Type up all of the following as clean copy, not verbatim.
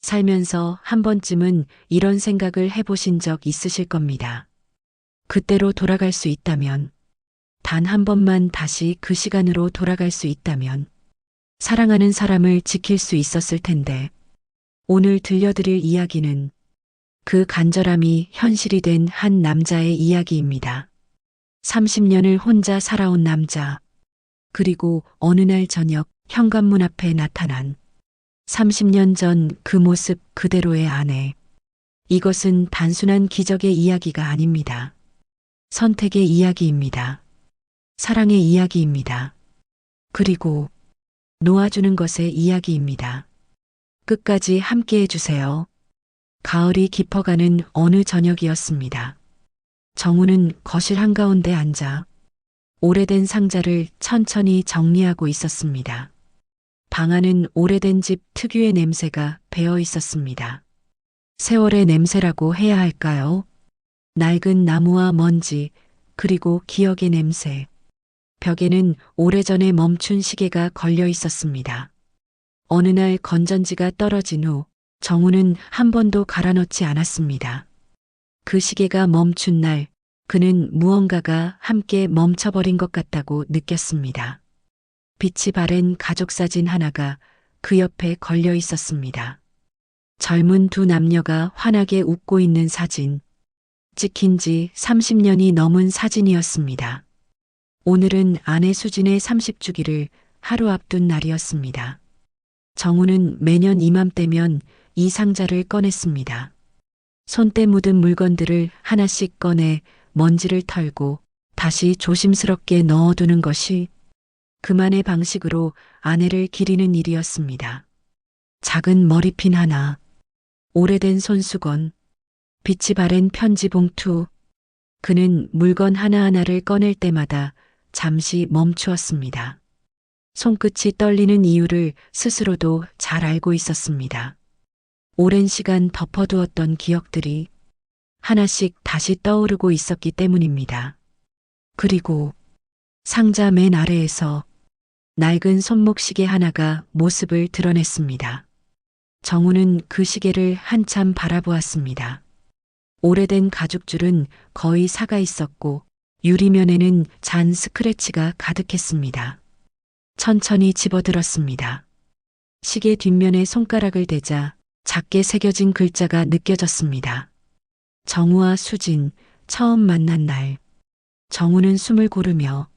살면서 한 번쯤은 이런 생각을 해보신 적 있으실 겁니다. 그때로 돌아갈 수 있다면, 단 한 번만 다시 그 시간으로 돌아갈 수 있다면, 사랑하는 사람을 지킬 수 있었을 텐데, 오늘 들려드릴 이야기는 그 간절함이 현실이 된 한 남자의 이야기입니다. 30년을 혼자 살아온 남자, 그리고 어느 날 저녁 현관문 앞에 나타난 30년 전 그 모습 그대로의 아내. 이것은 단순한 기적의 이야기가 아닙니다. 선택의 이야기입니다. 사랑의 이야기입니다. 그리고 놓아주는 것의 이야기입니다. 끝까지 함께 해주세요. 가을이 깊어가는 어느 저녁이었습니다. 정우는 거실 한가운데 앉아 오래된 상자를 천천히 정리하고 있었습니다. 방 안은 오래된 집 특유의 냄새가 배어 있었습니다. 세월의 냄새라고 해야 할까요? 낡은 나무와 먼지, 그리고 기억의 냄새. 벽에는 오래전에 멈춘 시계가 걸려 있었습니다. 어느 날 건전지가 떨어진 후 정우는 한 번도 갈아넣지 않았습니다. 그 시계가 멈춘 날 그는 무언가가 함께 멈춰버린 것 같다고 느꼈습니다. 빛이 바랜 가족사진 하나가 그 옆에 걸려 있었습니다. 젊은 두 남녀가 환하게 웃고 있는 사진. 찍힌 지 30년이 넘은 사진이었습니다. 오늘은 아내 수진의 30주기를 하루 앞둔 날이었습니다. 정우는 매년 이맘때면 이 상자를 꺼냈습니다. 손때 묻은 물건들을 하나씩 꺼내 먼지를 털고 다시 조심스럽게 넣어두는 것이 그만의 방식으로 아내를 기리는 일이었습니다. 작은 머리핀 하나, 오래된 손수건, 빛이 바랜 편지 봉투. 그는 물건 하나하나를 꺼낼 때마다 잠시 멈추었습니다. 손끝이 떨리는 이유를 스스로도 잘 알고 있었습니다. 오랜 시간 덮어두었던 기억들이 하나씩 다시 떠오르고 있었기 때문입니다. 그리고 상자 맨 아래에서 낡은 손목시계 하나가 모습을 드러냈습니다. 정우는 그 시계를 한참 바라보았습니다. 오래된 가죽줄은 거의 사가 있었고 유리면에는 잔 스크래치가 가득했습니다. 천천히 집어들었습니다. 시계 뒷면에 손가락을 대자 작게 새겨진 글자가 느껴졌습니다. 정우와 수진, 처음 만난 날. 정우는 숨을 고르며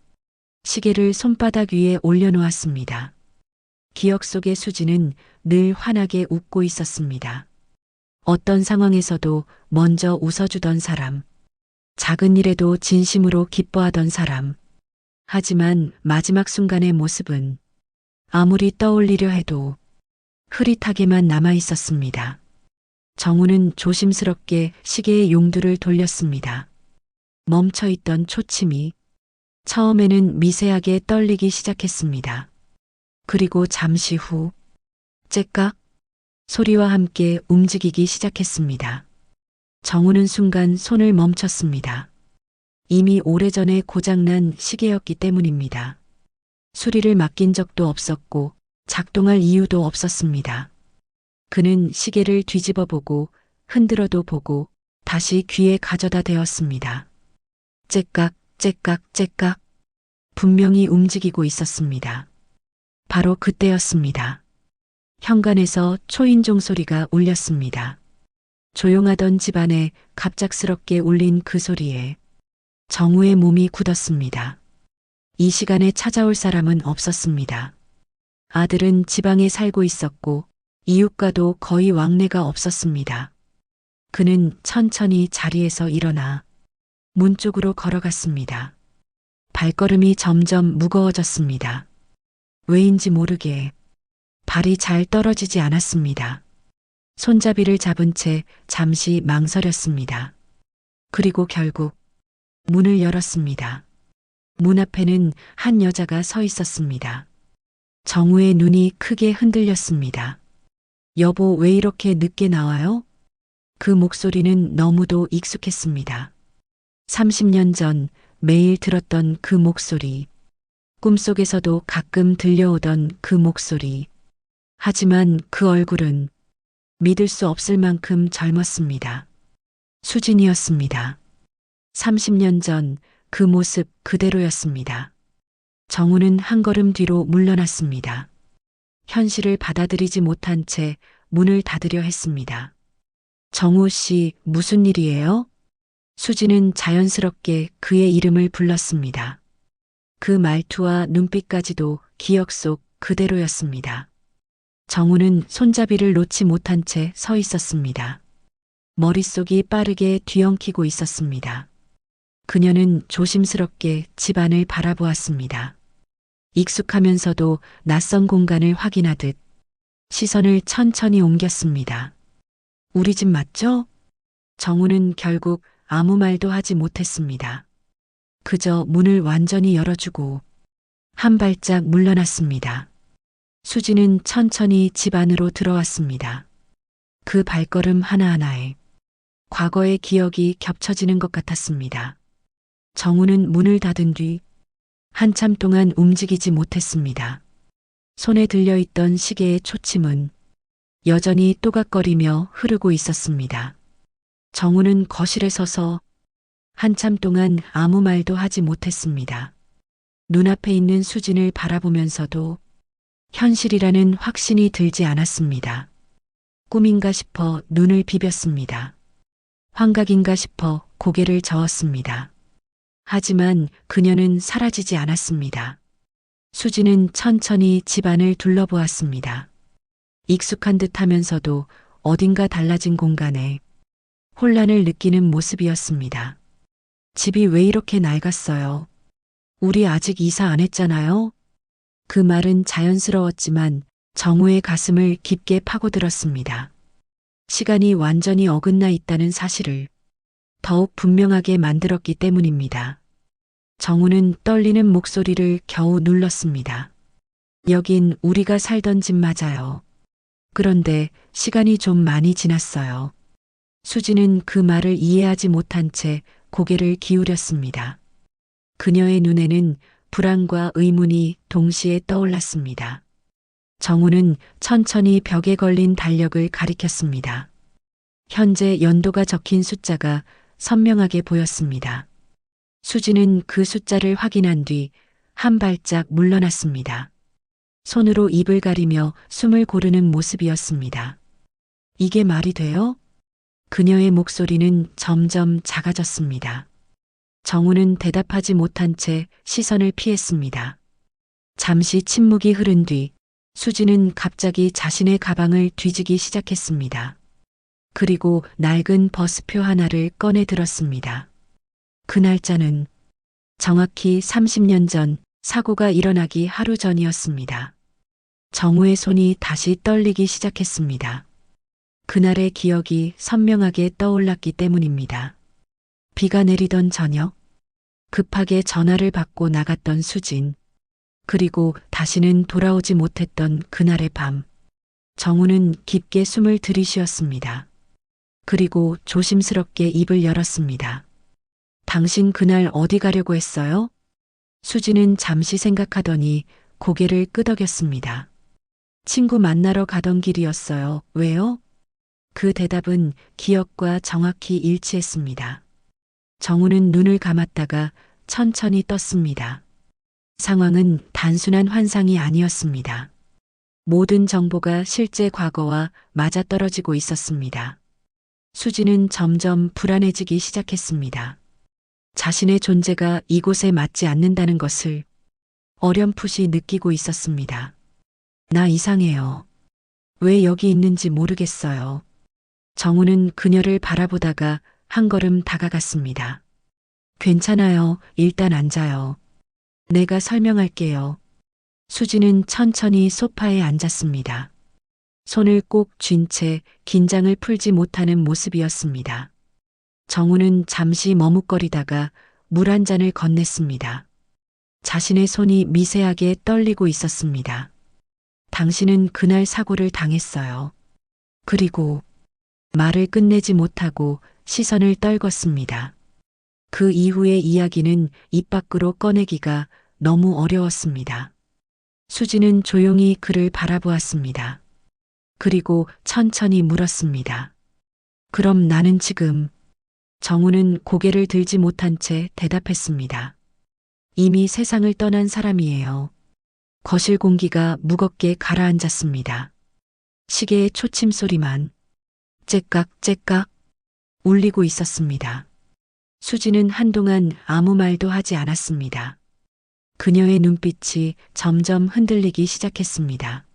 시계를 손바닥 위에 올려놓았습니다. 기억 속의 수진은 늘 환하게 웃고 있었습니다. 어떤 상황에서도 먼저 웃어주던 사람, 작은 일에도 진심으로 기뻐하던 사람. 하지만 마지막 순간의 모습은 아무리 떠올리려 해도 흐릿하게만 남아 있었습니다. 정우는 조심스럽게 시계의 용두를 돌렸습니다. 멈춰있던 초침이 처음에는 미세하게 떨리기 시작했습니다. 그리고 잠시 후 째깍 소리와 함께 움직이기 시작했습니다. 정우는 순간 손을 멈췄습니다. 이미 오래전에 고장난 시계였기 때문입니다. 수리를 맡긴 적도 없었고 작동할 이유도 없었습니다. 그는 시계를 뒤집어 보고 흔들어도 보고 다시 귀에 가져다 대었습니다. 째깍, 째깍, 째깍. 분명히 움직이고 있었습니다. 바로 그때였습니다. 현관에서 초인종 소리가 울렸습니다. 조용하던 집안에 갑작스럽게 울린 그 소리에 정우의 몸이 굳었습니다. 이 시간에 찾아올 사람은 없었습니다. 아들은 지방에 살고 있었고 이웃과도 거의 왕래가 없었습니다. 그는 천천히 자리에서 일어나 문 쪽으로 걸어갔습니다. 발걸음이 점점 무거워졌습니다. 왜인지 모르게 발이 잘 떨어지지 않았습니다. 손잡이를 잡은 채 잠시 망설였습니다. 그리고 결국 문을 열었습니다. 문 앞에는 한 여자가 서 있었습니다. 정우의 눈이 크게 흔들렸습니다. 여보, 왜 이렇게 늦게 나와요? 그 목소리는 너무도 익숙했습니다. 30년 전 매일 들었던 그 목소리. 꿈속에서도 가끔 들려오던 그 목소리. 하지만 그 얼굴은 믿을 수 없을 만큼 젊었습니다. 수진이었습니다. 30년 전 그 모습 그대로였습니다. 정우는 한 걸음 뒤로 물러났습니다. 현실을 받아들이지 못한 채 문을 닫으려 했습니다. 정우 씨, 무슨 일이에요? 수진은 자연스럽게 그의 이름을 불렀습니다. 그 말투와 눈빛까지도 기억 속 그대로였습니다. 정우는 손잡이를 놓지 못한 채 서 있었습니다. 머릿속이 빠르게 뒤엉키고 있었습니다. 그녀는 조심스럽게 집안을 바라보았습니다. 익숙하면서도 낯선 공간을 확인하듯 시선을 천천히 옮겼습니다. 우리 집 맞죠? 정우는 결국 아무 말도 하지 못했습니다. 그저 문을 완전히 열어주고 한 발짝 물러났습니다. 수지는 천천히 집 안으로 들어왔습니다. 그 발걸음 하나하나에 과거의 기억이 겹쳐지는 것 같았습니다. 정우는 문을 닫은 뒤 한참 동안 움직이지 못했습니다. 손에 들려있던 시계의 초침은 여전히 또각거리며 흐르고 있었습니다. 정우는 거실에 서서 한참 동안 아무 말도 하지 못했습니다. 눈앞에 있는 수진을 바라보면서도 현실이라는 확신이 들지 않았습니다. 꿈인가 싶어 눈을 비볐습니다. 환각인가 싶어 고개를 저었습니다. 하지만 그녀는 사라지지 않았습니다. 수지는 천천히 집안을 둘러보았습니다. 익숙한 듯 하면서도 어딘가 달라진 공간에 혼란을 느끼는 모습이었습니다. 집이 왜 이렇게 낡았어요? 우리 아직 이사 안 했잖아요? 그 말은 자연스러웠지만 정우의 가슴을 깊게 파고들었습니다. 시간이 완전히 어긋나 있다는 사실을 더욱 분명하게 만들었기 때문입니다. 정우는 떨리는 목소리를 겨우 눌렀습니다. 여긴 우리가 살던 집 맞아요. 그런데 시간이 좀 많이 지났어요. 수지는 그 말을 이해하지 못한 채 고개를 기울였습니다. 그녀의 눈에는 불안과 의문이 동시에 떠올랐습니다. 정우는 천천히 벽에 걸린 달력을 가리켰습니다. 현재 연도가 적힌 숫자가 선명하게 보였습니다. 수지는 그 숫자를 확인한 뒤 한 발짝 물러났습니다. 손으로 입을 가리며 숨을 고르는 모습이었습니다. 이게 말이 돼요? 그녀의 목소리는 점점 작아졌습니다. 정우는 대답하지 못한 채 시선을 피했습니다. 잠시 침묵이 흐른 뒤 수지는 갑자기 자신의 가방을 뒤지기 시작했습니다. 그리고 낡은 버스표 하나를 꺼내 들었습니다. 그 날짜는 정확히 30년 전 사고가 일어나기 하루 전이었습니다. 정우의 손이 다시 떨리기 시작했습니다. 그날의 기억이 선명하게 떠올랐기 때문입니다. 비가 내리던 저녁, 급하게 전화를 받고 나갔던 수진, 그리고 다시는 돌아오지 못했던 그날의 밤, 정우는 깊게 숨을 들이쉬었습니다. 그리고 조심스럽게 입을 열었습니다. 당신 그날 어디 가려고 했어요? 수지는 잠시 생각하더니 고개를 끄덕였습니다. 친구 만나러 가던 길이었어요. 왜요? 그 대답은 기억과 정확히 일치했습니다. 정우는 눈을 감았다가 천천히 떴습니다. 상황은 단순한 환상이 아니었습니다. 모든 정보가 실제 과거와 맞아떨어지고 있었습니다. 수지는 점점 불안해지기 시작했습니다. 자신의 존재가 이곳에 맞지 않는다는 것을 어렴풋이 느끼고 있었습니다. 나 이상해요. 왜 여기 있는지 모르겠어요. 정우는 그녀를 바라보다가 한 걸음 다가갔습니다. 괜찮아요. 일단 앉아요. 내가 설명할게요. 수지는 천천히 소파에 앉았습니다. 손을 꼭 쥔 채 긴장을 풀지 못하는 모습이었습니다. 정우는 잠시 머뭇거리다가 물 한 잔을 건넸습니다. 자신의 손이 미세하게 떨리고 있었습니다. 당신은 그날 사고를 당했어요. 그리고 말을 끝내지 못하고 시선을 떨궜습니다. 그 이후의 이야기는 입 밖으로 꺼내기가 너무 어려웠습니다. 수지는 조용히 그를 바라보았습니다. 그리고 천천히 물었습니다. 그럼 나는 지금. 정우는 고개를 들지 못한 채 대답했습니다. 이미 세상을 떠난 사람이에요. 거실 공기가 무겁게 가라앉았습니다. 시계의 초침 소리만 째깍째깍 울리고 있었습니다. 수지는 한동안 아무 말도 하지 않았습니다. 그녀의 눈빛이 점점 흔들리기 시작했습니다.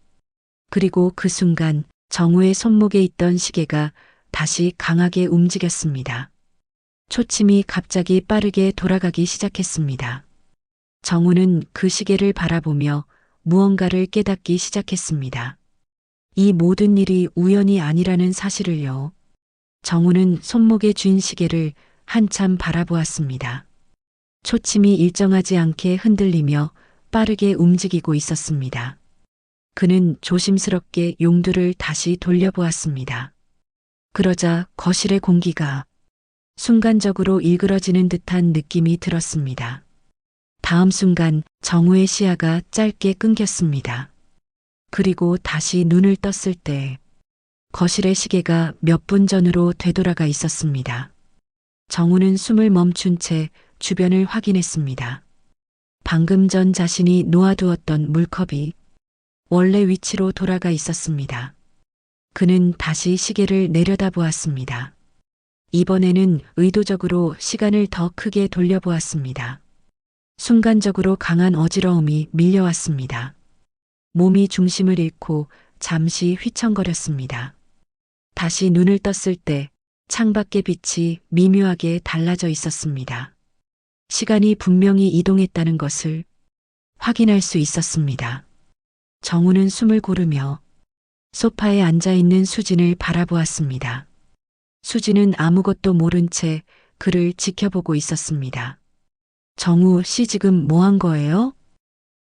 그리고 그 순간 정우의 손목에 있던 시계가 다시 강하게 움직였습니다. 초침이 갑자기 빠르게 돌아가기 시작했습니다. 정우는 그 시계를 바라보며 무언가를 깨닫기 시작했습니다. 이 모든 일이 우연이 아니라는 사실을요. 정우는 손목에 쥔 시계를 한참 바라보았습니다. 초침이 일정하지 않게 흔들리며 빠르게 움직이고 있었습니다. 그는 조심스럽게 용두를 다시 돌려보았습니다. 그러자 거실의 공기가 순간적으로 일그러지는 듯한 느낌이 들었습니다. 다음 순간 정우의 시야가 짧게 끊겼습니다. 그리고 다시 눈을 떴을 때 거실의 시계가 몇 분 전으로 되돌아가 있었습니다. 정우는 숨을 멈춘 채 주변을 확인했습니다. 방금 전 자신이 놓아두었던 물컵이 원래 위치로 돌아가 있었습니다. 그는 다시 시계를 내려다보았습니다. 이번에는 의도적으로 시간을 더 크게 돌려보았습니다. 순간적으로 강한 어지러움이 밀려왔습니다. 몸이 중심을 잃고 잠시 휘청거렸습니다. 다시 눈을 떴을 때 창밖의 빛이 미묘하게 달라져 있었습니다. 시간이 분명히 이동했다는 것을 확인할 수 있었습니다. 정우는 숨을 고르며 소파에 앉아 있는 수진을 바라보았습니다. 수진은 아무것도 모른 채 그를 지켜보고 있었습니다. 정우 씨 지금 뭐 한 거예요?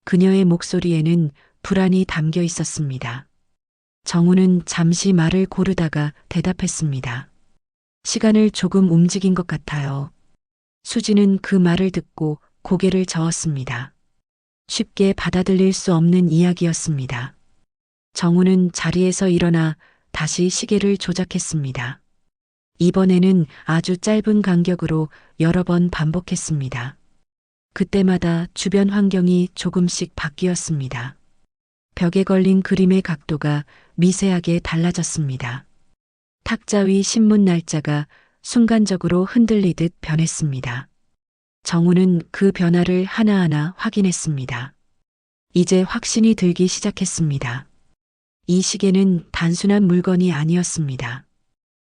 그녀의 목소리에는 불안이 담겨 있었습니다. 정우는 잠시 말을 고르다가 대답했습니다. 시간을 조금 움직인 것 같아요. 수지는 그 말을 듣고 고개를 저었습니다. 쉽게 받아들일 수 없는 이야기였습니다. 정우는 자리에서 일어나 다시 시계를 조작했습니다. 이번에는 아주 짧은 간격으로 여러 번 반복했습니다. 그때마다 주변 환경이 조금씩 바뀌었습니다. 벽에 걸린 그림의 각도가 미세하게 달라졌습니다. 탁자 위 신문 날짜가 순간적으로 흔들리듯 변했습니다. 정우는 그 변화를 하나하나 확인했습니다. 이제 확신이 들기 시작했습니다. 이 시계는 단순한 물건이 아니었습니다.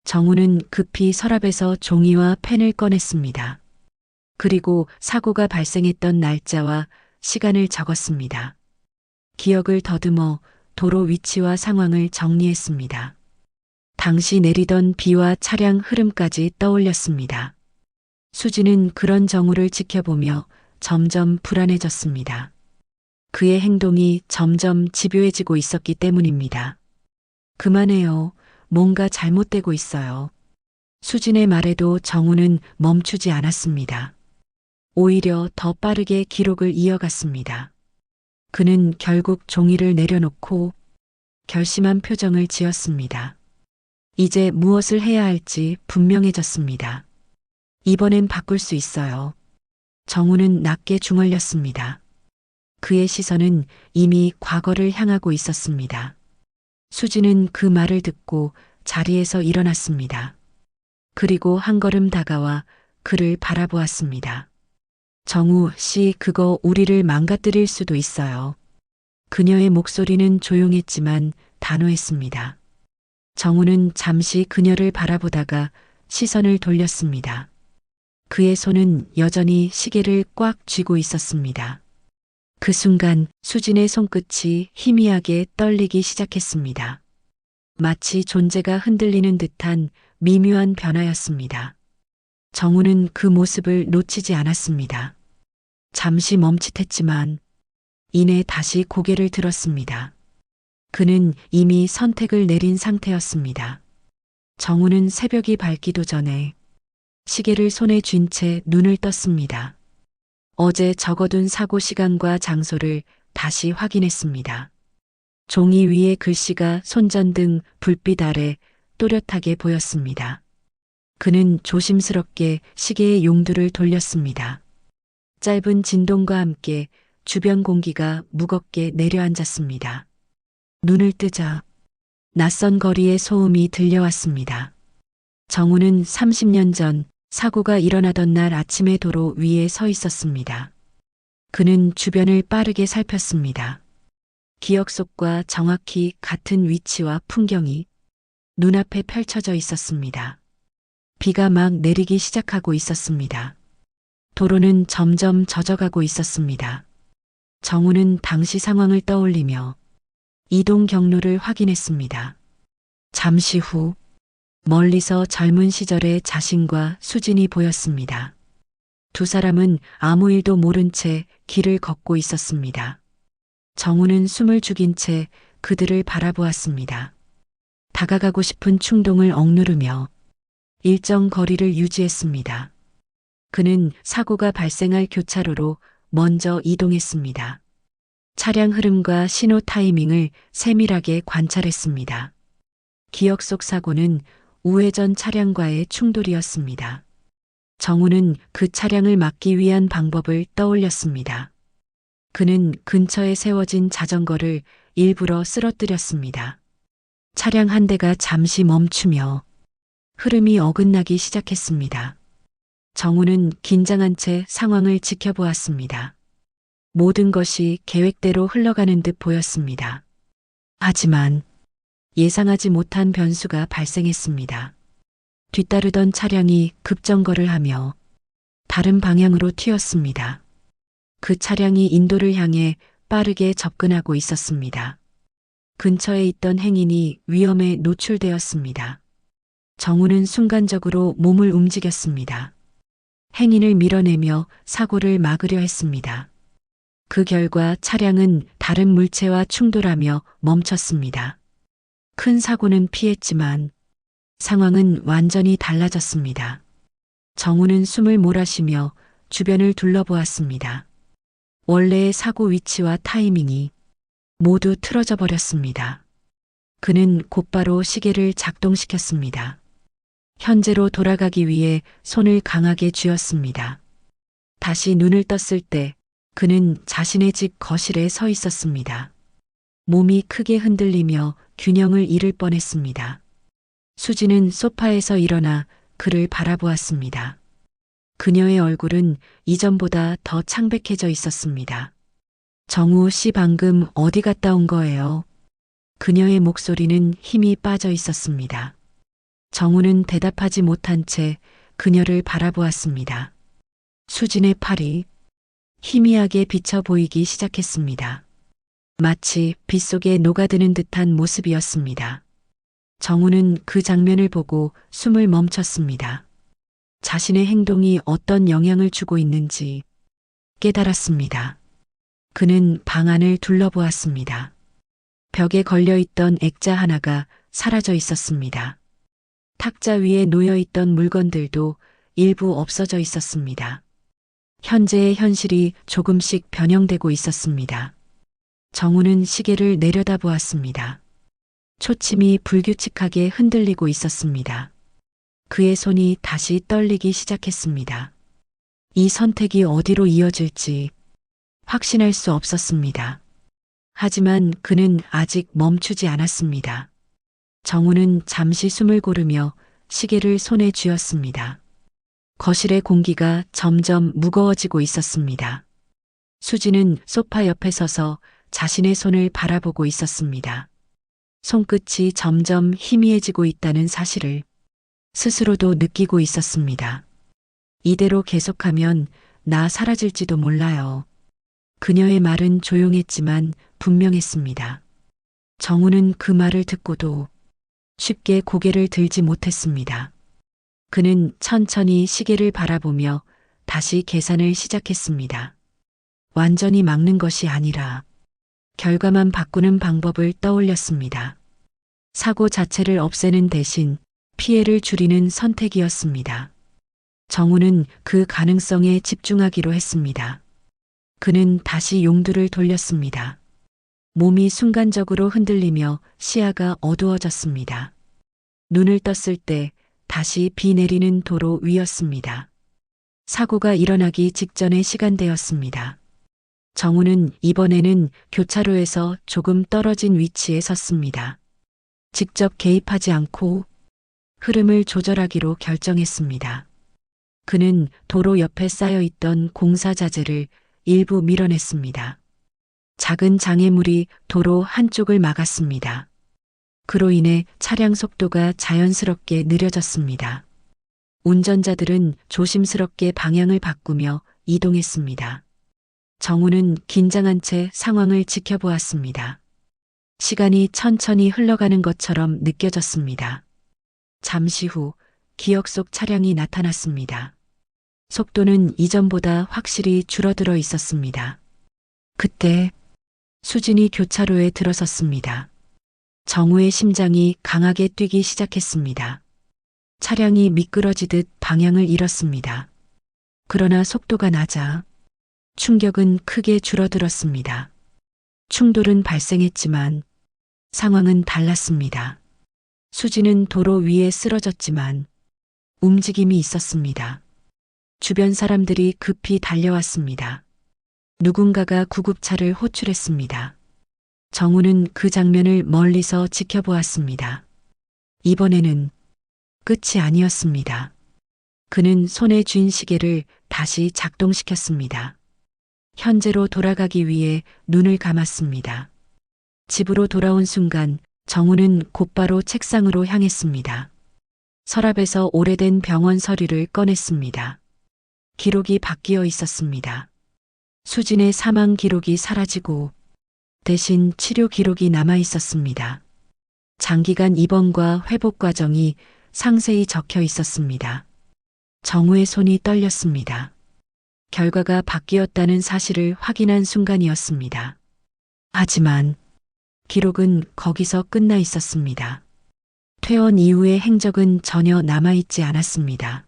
정우는 급히 서랍에서 종이와 펜을 꺼냈습니다. 그리고 사고가 발생했던 날짜와 시간을 적었습니다. 기억을 더듬어 도로 위치와 상황을 정리했습니다. 당시 내리던 비와 차량 흐름까지 떠올렸습니다. 수지는 그런 정우를 지켜보며 점점 불안해졌습니다. 그의 행동이 점점 집요해지고 있었기 때문입니다. 그만해요. 뭔가 잘못되고 있어요. 수진의 말에도 정우는 멈추지 않았습니다. 오히려 더 빠르게 기록을 이어갔습니다. 그는 결국 종이를 내려놓고 결심한 표정을 지었습니다. 이제 무엇을 해야 할지 분명해졌습니다. 이번엔 바꿀 수 있어요. 정우는 낮게 중얼렸습니다. 그의 시선은 이미 과거를 향하고 있었습니다. 수지는 그 말을 듣고 자리에서 일어났습니다. 그리고 한 걸음 다가와 그를 바라보았습니다. 정우 씨, 그거 우리를 망가뜨릴 수도 있어요. 그녀의 목소리는 조용했지만 단호했습니다. 정우는 잠시 그녀를 바라보다가 시선을 돌렸습니다. 그의 손은 여전히 시계를 꽉 쥐고 있었습니다. 그 순간 수진의 손끝이 희미하게 떨리기 시작했습니다. 마치 존재가 흔들리는 듯한 미묘한 변화였습니다. 정우는 그 모습을 놓치지 않았습니다. 잠시 멈칫했지만 이내 다시 고개를 들었습니다. 그는 이미 선택을 내린 상태였습니다. 정우는 새벽이 밝기도 전에 시계를 손에 쥔 채 눈을 떴습니다. 어제 적어둔 사고 시간과 장소를 다시 확인했습니다. 종이 위에 글씨가 손전등 불빛 아래 또렷하게 보였습니다. 그는 조심스럽게 시계의 용두를 돌렸습니다. 짧은 진동과 함께 주변 공기가 무겁게 내려앉았습니다. 눈을 뜨자 낯선 거리의 소음이 들려왔습니다. 정우는 30년 전 사고가 일어나던 날 아침에 도로 위에 서 있었습니다. 그는 주변을 빠르게 살폈습니다. 기억 속과 정확히 같은 위치와 풍경이 눈앞에 펼쳐져 있었습니다. 비가 막 내리기 시작하고 있었습니다. 도로는 점점 젖어가고 있었습니다. 정우는 당시 상황을 떠올리며 이동 경로를 확인했습니다. 잠시 후 멀리서 젊은 시절의 자신과 수진이 보였습니다. 두 사람은 아무 일도 모른 채 길을 걷고 있었습니다. 정우는 숨을 죽인 채 그들을 바라보았습니다. 다가가고 싶은 충동을 억누르며 일정 거리를 유지했습니다. 그는 사고가 발생할 교차로로 먼저 이동했습니다. 차량 흐름과 신호 타이밍을 세밀하게 관찰했습니다. 기억 속 사고는 우회전 차량과의 충돌이었습니다. 정우는 그 차량을 막기 위한 방법을 떠올렸습니다. 그는 근처에 세워진 자전거를 일부러 쓰러뜨렸습니다. 차량 한 대가 잠시 멈추며 흐름이 어긋나기 시작했습니다. 정우는 긴장한 채 상황을 지켜보았습니다. 모든 것이 계획대로 흘러가는 듯 보였습니다. 하지만 예상하지 못한 변수가 발생했습니다. 뒤따르던 차량이 급정거를 하며 다른 방향으로 튀었습니다. 그 차량이 인도를 향해 빠르게 접근하고 있었습니다. 근처에 있던 행인이 위험에 노출되었습니다. 정우는 순간적으로 몸을 움직였습니다. 행인을 밀어내며 사고를 막으려 했습니다. 그 결과 차량은 다른 물체와 충돌하며 멈췄습니다. 큰 사고는 피했지만 상황은 완전히 달라졌습니다. 정우는 숨을 몰아쉬며 주변을 둘러보았습니다. 원래의 사고 위치와 타이밍이 모두 틀어져 버렸습니다. 그는 곧바로 시계를 작동시켰습니다. 현재로 돌아가기 위해 손을 강하게 쥐었습니다. 다시 눈을 떴을 때 그는 자신의 집 거실에 서 있었습니다. 몸이 크게 흔들리며 균형을 잃을 뻔했습니다. 수지는 소파에서 일어나 그를 바라보았습니다. 그녀의 얼굴은 이전보다 더 창백해져 있었습니다. 정우 씨 방금 어디 갔다 온 거예요? 그녀의 목소리는 힘이 빠져 있었습니다. 정우는 대답하지 못한 채 그녀를 바라보았습니다. 수진의 팔이 희미하게 비쳐 보이기 시작했습니다. 마치 빛 속에 녹아드는 듯한 모습이었습니다. 정우는 그 장면을 보고 숨을 멈췄습니다. 자신의 행동이 어떤 영향을 주고 있는지 깨달았습니다. 그는 방 안을 둘러보았습니다. 벽에 걸려있던 액자 하나가 사라져 있었습니다. 탁자 위에 놓여있던 물건들도 일부 없어져 있었습니다. 현재의 현실이 조금씩 변형되고 있었습니다. 정우는 시계를 내려다보았습니다. 초침이 불규칙하게 흔들리고 있었습니다. 그의 손이 다시 떨리기 시작했습니다. 이 선택이 어디로 이어질지 확신할 수 없었습니다. 하지만 그는 아직 멈추지 않았습니다. 정우는 잠시 숨을 고르며 시계를 손에 쥐었습니다. 거실의 공기가 점점 무거워지고 있었습니다. 수지는 소파 옆에 서서 자신의 손을 바라보고 있었습니다. 손끝이 점점 희미해지고 있다는 사실을 스스로도 느끼고 있었습니다. 이대로 계속하면 나 사라질지도 몰라요. 그녀의 말은 조용했지만 분명했습니다. 정우는 그 말을 듣고도 쉽게 고개를 들지 못했습니다. 그는 천천히 시계를 바라보며 다시 계산을 시작했습니다. 완전히 막는 것이 아니라 결과만 바꾸는 방법을 떠올렸습니다. 사고 자체를 없애는 대신 피해를 줄이는 선택이었습니다. 정우는 그 가능성에 집중하기로 했습니다. 그는 다시 용두를 돌렸습니다. 몸이 순간적으로 흔들리며 시야가 어두워졌습니다. 눈을 떴을 때 다시 비 내리는 도로 위였습니다. 사고가 일어나기 직전의 시간대였습니다. 정우는 이번에는 교차로에서 조금 떨어진 위치에 섰습니다. 직접 개입하지 않고 흐름을 조절하기로 결정했습니다. 그는 도로 옆에 쌓여있던 공사 자재를 일부 밀어냈습니다. 작은 장애물이 도로 한쪽을 막았습니다. 그로 인해 차량 속도가 자연스럽게 느려졌습니다. 운전자들은 조심스럽게 방향을 바꾸며 이동했습니다. 정우는 긴장한 채 상황을 지켜보았습니다. 시간이 천천히 흘러가는 것처럼 느껴졌습니다. 잠시 후 기억 속 차량이 나타났습니다. 속도는 이전보다 확실히 줄어들어 있었습니다. 그때 수진이 교차로에 들어섰습니다. 정우의 심장이 강하게 뛰기 시작했습니다. 차량이 미끄러지듯 방향을 잃었습니다. 그러나 속도가 낮아 충격은 크게 줄어들었습니다. 충돌은 발생했지만 상황은 달랐습니다. 수진은 도로 위에 쓰러졌지만 움직임이 있었습니다. 주변 사람들이 급히 달려왔습니다. 누군가가 구급차를 호출했습니다. 정우는 그 장면을 멀리서 지켜보았습니다. 이번에는 끝이 아니었습니다. 그는 손에 쥔 시계를 다시 작동시켰습니다. 현재로 돌아가기 위해 눈을 감았습니다. 집으로 돌아온 순간 정우는 곧바로 책상으로 향했습니다. 서랍에서 오래된 병원 서류를 꺼냈습니다. 기록이 바뀌어 있었습니다. 수진의 사망 기록이 사라지고 대신 치료 기록이 남아 있었습니다. 장기간 입원과 회복 과정이 상세히 적혀 있었습니다. 정우의 손이 떨렸습니다. 결과가 바뀌었다는 사실을 확인한 순간이었습니다. 하지만 기록은 거기서 끝나 있었습니다. 퇴원 이후의 행적은 전혀 남아있지 않았습니다.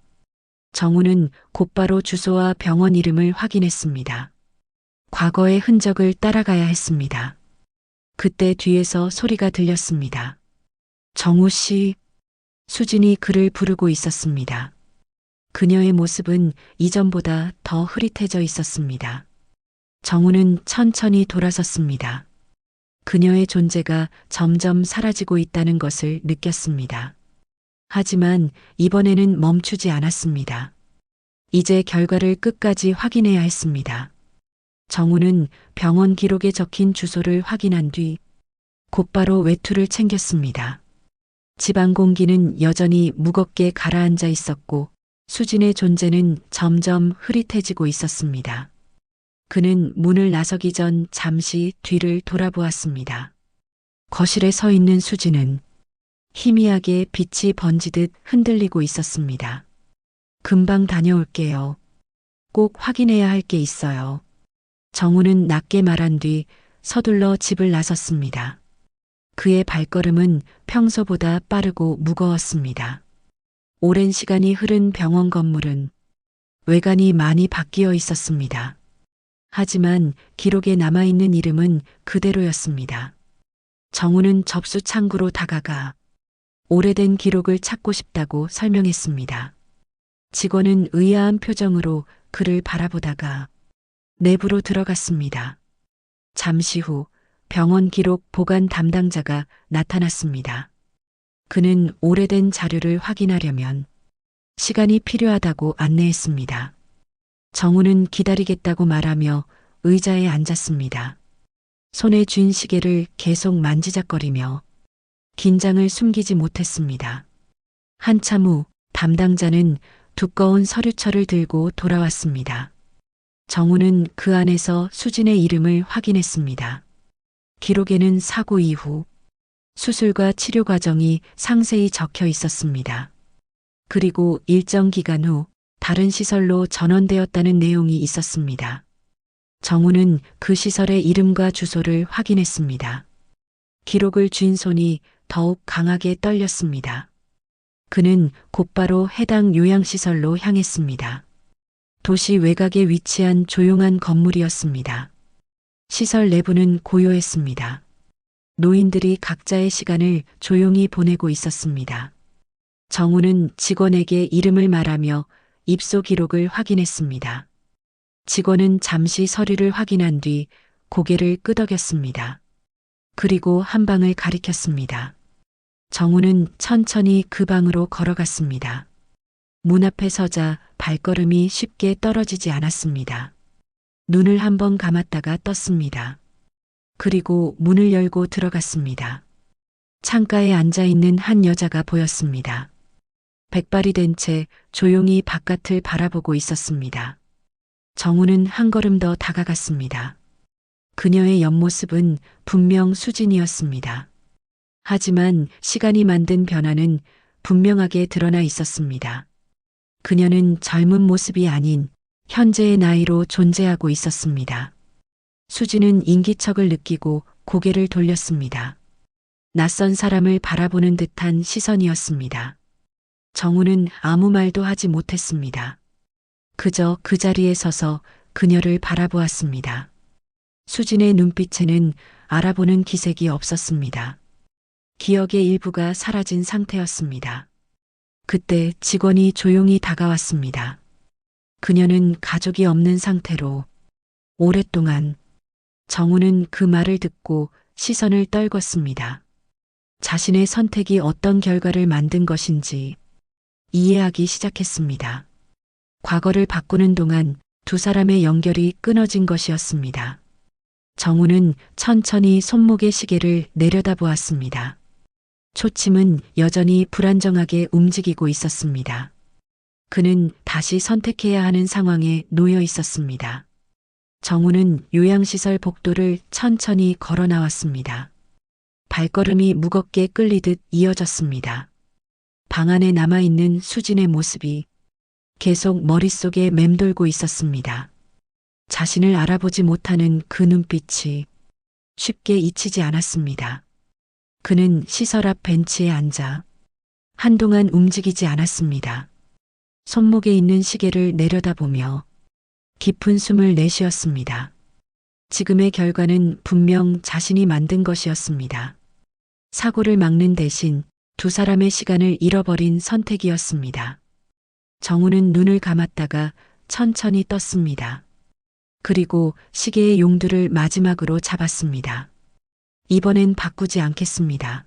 정우는 곧바로 주소와 병원 이름을 확인했습니다. 과거의 흔적을 따라가야 했습니다. 그때 뒤에서 소리가 들렸습니다. 정우 씨, 수진이 그를 부르고 있었습니다. 그녀의 모습은 이전보다 더 흐릿해져 있었습니다. 정우는 천천히 돌아섰습니다. 그녀의 존재가 점점 사라지고 있다는 것을 느꼈습니다. 하지만 이번에는 멈추지 않았습니다. 이제 결과를 끝까지 확인해야 했습니다. 정우는 병원 기록에 적힌 주소를 확인한 뒤 곧바로 외투를 챙겼습니다. 집안 공기는 여전히 무겁게 가라앉아 있었고 수진의 존재는 점점 흐릿해지고 있었습니다. 그는 문을 나서기 전 잠시 뒤를 돌아보았습니다. 거실에 서 있는 수진은 희미하게 빛이 번지듯 흔들리고 있었습니다. 금방 다녀올게요. 꼭 확인해야 할 게 있어요. 정우는 낮게 말한 뒤 서둘러 집을 나섰습니다. 그의 발걸음은 평소보다 빠르고 무거웠습니다. 오랜 시간이 흐른 병원 건물은 외관이 많이 바뀌어 있었습니다. 하지만 기록에 남아있는 이름은 그대로였습니다. 정우는 접수 창구로 다가가 오래된 기록을 찾고 싶다고 설명했습니다. 직원은 의아한 표정으로 그를 바라보다가 내부로 들어갔습니다. 잠시 후 병원 기록 보관 담당자가 나타났습니다. 그는 오래된 자료를 확인하려면 시간이 필요하다고 안내했습니다. 정우는 기다리겠다고 말하며 의자에 앉았습니다. 손에 쥔 시계를 계속 만지작거리며 긴장을 숨기지 못했습니다. 한참 후 담당자는 두꺼운 서류철을 들고 돌아왔습니다. 정우는 그 안에서 수진의 이름을 확인했습니다. 기록에는 사고 이후 수술과 치료 과정이 상세히 적혀 있었습니다. 그리고 일정 기간 후 다른 시설로 전원되었다는 내용이 있었습니다. 정우는 그 시설의 이름과 주소를 확인했습니다. 기록을 쥔 손이 더욱 강하게 떨렸습니다. 그는 곧바로 해당 요양시설로 향했습니다. 도시 외곽에 위치한 조용한 건물이었습니다. 시설 내부는 고요했습니다. 노인들이 각자의 시간을 조용히 보내고 있었습니다. 정우는 직원에게 이름을 말하며 입소 기록을 확인했습니다. 직원은 잠시 서류를 확인한 뒤 고개를 끄덕였습니다. 그리고 한 방을 가리켰습니다. 정우는 천천히 그 방으로 걸어갔습니다. 문 앞에 서자 발걸음이 쉽게 떨어지지 않았습니다. 눈을 한번 감았다가 떴습니다. 그리고 문을 열고 들어갔습니다. 창가에 앉아 있는 한 여자가 보였습니다. 백발이 된 채 조용히 바깥을 바라보고 있었습니다. 정우는 한 걸음 더 다가갔습니다. 그녀의 옆모습은 분명 수진이었습니다. 하지만 시간이 만든 변화는 분명하게 드러나 있었습니다. 그녀는 젊은 모습이 아닌 현재의 나이로 존재하고 있었습니다. 수진은 인기척을 느끼고 고개를 돌렸습니다. 낯선 사람을 바라보는 듯한 시선이었습니다. 정우는 아무 말도 하지 못했습니다. 그저 그 자리에 서서 그녀를 바라보았습니다. 수진의 눈빛에는 알아보는 기색이 없었습니다. 기억의 일부가 사라진 상태였습니다. 그때 직원이 조용히 다가왔습니다. 그녀는 가족이 없는 상태로 오랫동안. 정우는 그 말을 듣고 시선을 떨궜습니다. 자신의 선택이 어떤 결과를 만든 것인지 이해하기 시작했습니다. 과거를 바꾸는 동안 두 사람의 연결이 끊어진 것이었습니다. 정우는 천천히 손목의 시계를 내려다보았습니다. 초침은 여전히 불안정하게 움직이고 있었습니다. 그는 다시 선택해야 하는 상황에 놓여 있었습니다. 정우는 요양시설 복도를 천천히 걸어 나왔습니다. 발걸음이 무겁게 끌리듯 이어졌습니다. 방 안에 남아있는 수진의 모습이 계속 머릿속에 맴돌고 있었습니다. 자신을 알아보지 못하는 그 눈빛이 쉽게 잊히지 않았습니다. 그는 시설 앞 벤치에 앉아 한동안 움직이지 않았습니다. 손목에 있는 시계를 내려다보며 깊은 숨을 내쉬었습니다. 지금의 결과는 분명 자신이 만든 것이었습니다. 사고를 막는 대신 두 사람의 시간을 잃어버린 선택이었습니다. 정우는 눈을 감았다가 천천히 떴습니다. 그리고 시계의 용두를 마지막으로 잡았습니다. 이번엔 바꾸지 않겠습니다.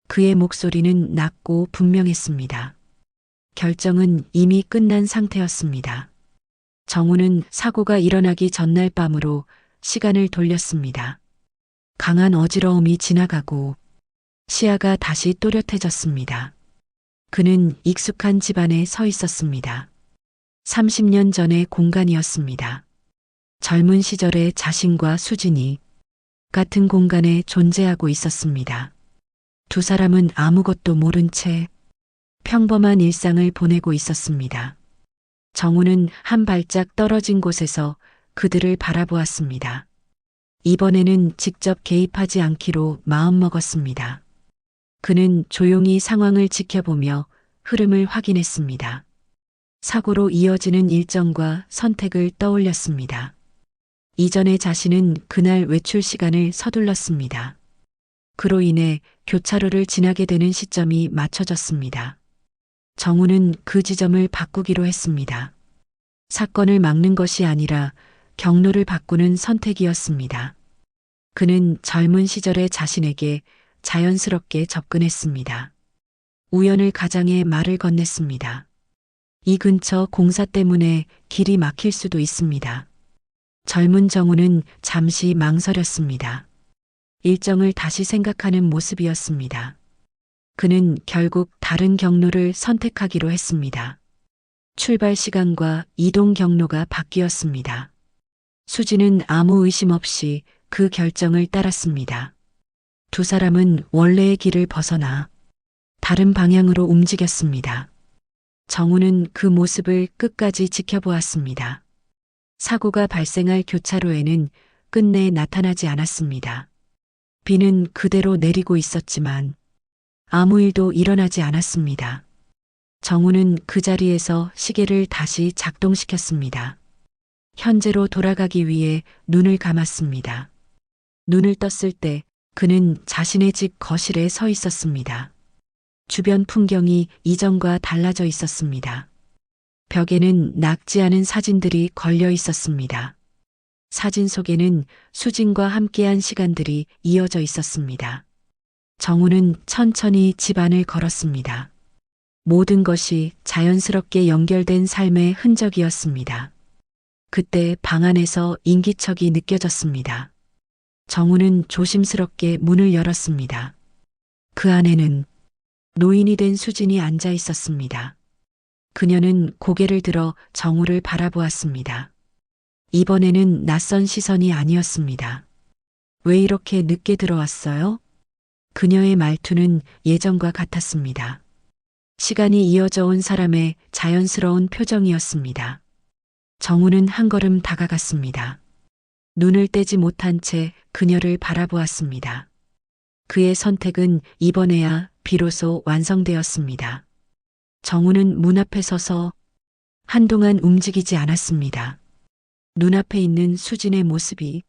그의 목소리는 낮고 분명했습니다. 결정은 이미 끝난 상태였습니다. 정우는 사고가 일어나기 전날 밤으로 시간을 돌렸습니다. 강한 어지러움이 지나가고 시야가 다시 또렷해졌습니다. 그는 익숙한 집안에 서 있었습니다. 30년 전의 공간이었습니다. 젊은 시절의 자신과 수진이 같은 공간에 존재하고 있었습니다. 두 사람은 아무것도 모른 채 평범한 일상을 보내고 있었습니다. 정우는 한 발짝 떨어진 곳에서 그들을 바라보았습니다. 이번에는 직접 개입하지 않기로 마음먹었습니다. 그는 조용히 상황을 지켜보며 흐름을 확인했습니다. 사고로 이어지는 일정과 선택을 떠올렸습니다. 이전의 자신은 그날 외출 시간을 서둘렀습니다. 그로 인해 교차로를 지나게 되는 시점이 맞춰졌습니다. 정우는 그 지점을 바꾸기로 했습니다. 사건을 막는 것이 아니라 경로를 바꾸는 선택이었습니다. 그는 젊은 시절의 자신에게 자연스럽게 접근했습니다. 우연을 가장해 말을 건넸습니다. 이 근처 공사 때문에 길이 막힐 수도 있습니다. 젊은 정우는 잠시 망설였습니다. 일정을 다시 생각하는 모습이었습니다. 그는 결국 다른 경로를 선택하기로 했습니다. 출발 시간과 이동 경로가 바뀌었습니다. 수지는 아무 의심 없이 그 결정을 따랐습니다. 두 사람은 원래의 길을 벗어나 다른 방향으로 움직였습니다. 정우는 그 모습을 끝까지 지켜보았습니다. 사고가 발생할 교차로에는 끝내 나타나지 않았습니다. 비는 그대로 내리고 있었지만 아무 일도 일어나지 않았습니다. 정우는 그 자리에서 시계를 다시 작동시켰습니다. 현재로 돌아가기 위해 눈을 감았습니다. 눈을 떴을 때 그는 자신의 집 거실에 서 있었습니다. 주변 풍경이 이전과 달라져 있었습니다. 벽에는 낡지 않은 사진들이 걸려 있었습니다. 사진 속에는 수진과 함께한 시간들이 이어져 있었습니다. 정우는 천천히 집 안을 걸었습니다. 모든 것이 자연스럽게 연결된 삶의 흔적이었습니다. 그때 방 안에서 인기척이 느껴졌습니다. 정우는 조심스럽게 문을 열었습니다. 그 안에는 노인이 된 수진이 앉아 있었습니다. 그녀는 고개를 들어 정우를 바라보았습니다. 이번에는 낯선 시선이 아니었습니다. 왜 이렇게 늦게 들어왔어요? 그녀의 말투는 예전과 같았습니다. 시간이 이어져 온 사람의 자연스러운 표정이었습니다. 정우는 한 걸음 다가갔습니다. 눈을 떼지 못한 채 그녀를 바라보았습니다. 그의 선택은 이번에야 비로소 완성되었습니다. 정우는 문 앞에 서서 한동안 움직이지 않았습니다. 눈앞에 있는 수진의 모습이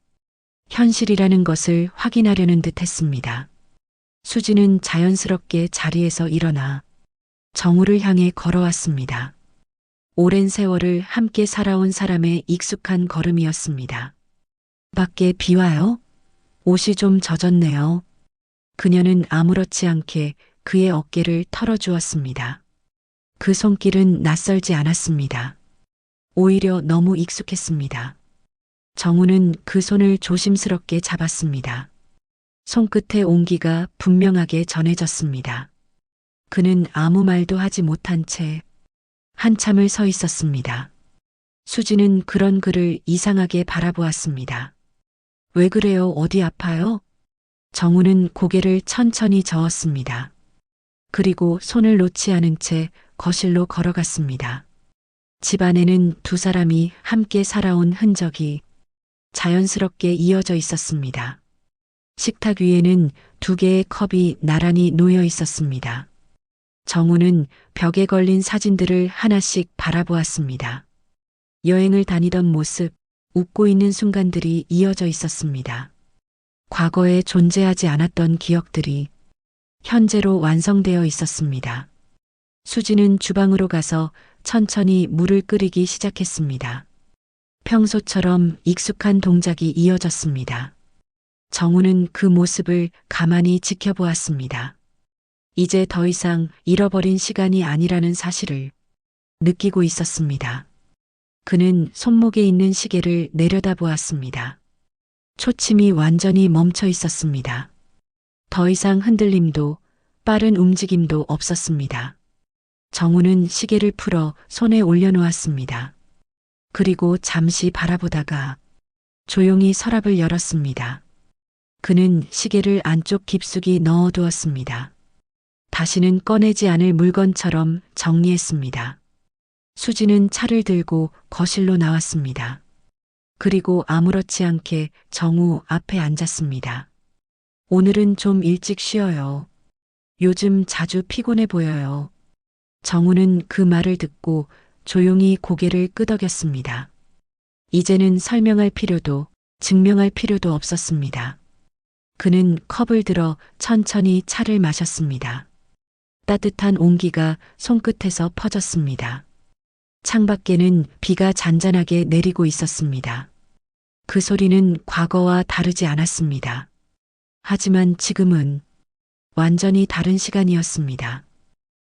현실이라는 것을 확인하려는 듯 했습니다. 수진은 자연스럽게 자리에서 일어나 정우를 향해 걸어왔습니다. 오랜 세월을 함께 살아온 사람의 익숙한 걸음이었습니다. 밖에 비 와요? 옷이 좀 젖었네요. 그녀는 아무렇지 않게 그의 어깨를 털어주었습니다. 그 손길은 낯설지 않았습니다. 오히려 너무 익숙했습니다. 정우는 그 손을 조심스럽게 잡았습니다. 손끝의 온기가 분명하게 전해졌습니다. 그는 아무 말도 하지 못한 채 한참을 서 있었습니다. 수지는 그런 그를 이상하게 바라보았습니다. 왜 그래요? 어디 아파요? 정우는 고개를 천천히 저었습니다. 그리고 손을 놓지 않은 채 거실로 걸어갔습니다. 집 안에는 두 사람이 함께 살아온 흔적이 자연스럽게 이어져 있었습니다. 식탁 위에는 두 개의 컵이 나란히 놓여 있었습니다. 정우는 벽에 걸린 사진들을 하나씩 바라보았습니다. 여행을 다니던 모습, 웃고 있는 순간들이 이어져 있었습니다. 과거에 존재하지 않았던 기억들이 현재로 완성되어 있었습니다. 수지는 주방으로 가서 천천히 물을 끓이기 시작했습니다. 평소처럼 익숙한 동작이 이어졌습니다. 정우는 그 모습을 가만히 지켜보았습니다. 이제 더 이상 잃어버린 시간이 아니라는 사실을 느끼고 있었습니다. 그는 손목에 있는 시계를 내려다보았습니다. 초침이 완전히 멈춰 있었습니다. 더 이상 흔들림도 빠른 움직임도 없었습니다. 정우는 시계를 풀어 손에 올려놓았습니다. 그리고 잠시 바라보다가 조용히 서랍을 열었습니다. 그는 시계를 안쪽 깊숙이 넣어두었습니다. 다시는 꺼내지 않을 물건처럼 정리했습니다. 수지는 차를 들고 거실로 나왔습니다. 그리고 아무렇지 않게 정우 앞에 앉았습니다. 오늘은 좀 일찍 쉬어요. 요즘 자주 피곤해 보여요. 정우는 그 말을 듣고 조용히 고개를 끄덕였습니다. 이제는 설명할 필요도 증명할 필요도 없었습니다. 그는 컵을 들어 천천히 차를 마셨습니다. 따뜻한 온기가 손끝에서 퍼졌습니다. 창밖에는 비가 잔잔하게 내리고 있었습니다. 그 소리는 과거와 다르지 않았습니다. 하지만 지금은 완전히 다른 시간이었습니다.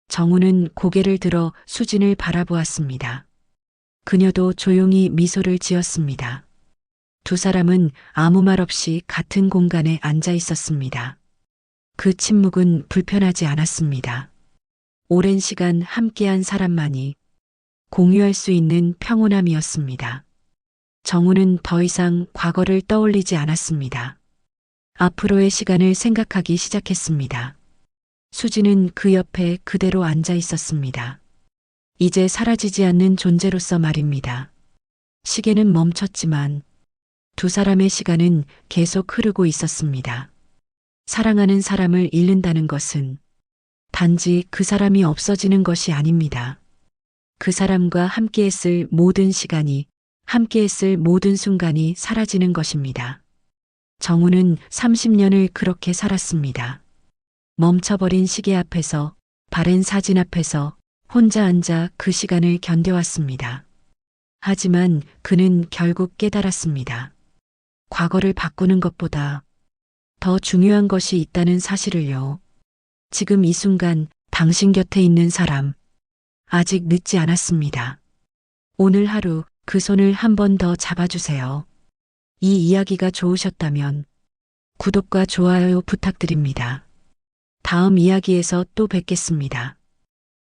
정우는 고개를 들어 수진을 바라보았습니다. 그녀도 조용히 미소를 지었습니다. 두 사람은 아무 말 없이 같은 공간에 앉아 있었습니다. 그 침묵은 불편하지 않았습니다. 오랜 시간 함께한 사람만이 공유할 수 있는 평온함이었습니다. 정우는 더 이상 과거를 떠올리지 않았습니다. 앞으로의 시간을 생각하기 시작했습니다. 수지는 그 옆에 그대로 앉아 있었습니다. 이제 사라지지 않는 존재로서 말입니다. 시계는 멈췄지만 두 사람의 시간은 계속 흐르고 있었습니다. 사랑하는 사람을 잃는다는 것은 단지 그 사람이 없어지는 것이 아닙니다. 그 사람과 함께했을 모든 시간이 함께 했을 모든 순간이 사라지는 것입니다. 정우는 30년을 그렇게 살았습니다. 멈춰버린 시계 앞에서, 바랜 사진 앞에서 혼자 앉아 그 시간을 견뎌왔습니다. 하지만 그는 결국 깨달았습니다. 과거를 바꾸는 것보다 더 중요한 것이 있다는 사실을요. 지금 이 순간 당신 곁에 있는 사람, 아직 늦지 않았습니다. 오늘 하루 그 손을 한 번 더 잡아주세요. 이 이야기가 좋으셨다면 구독과 좋아요 부탁드립니다. 다음 이야기에서 또 뵙겠습니다.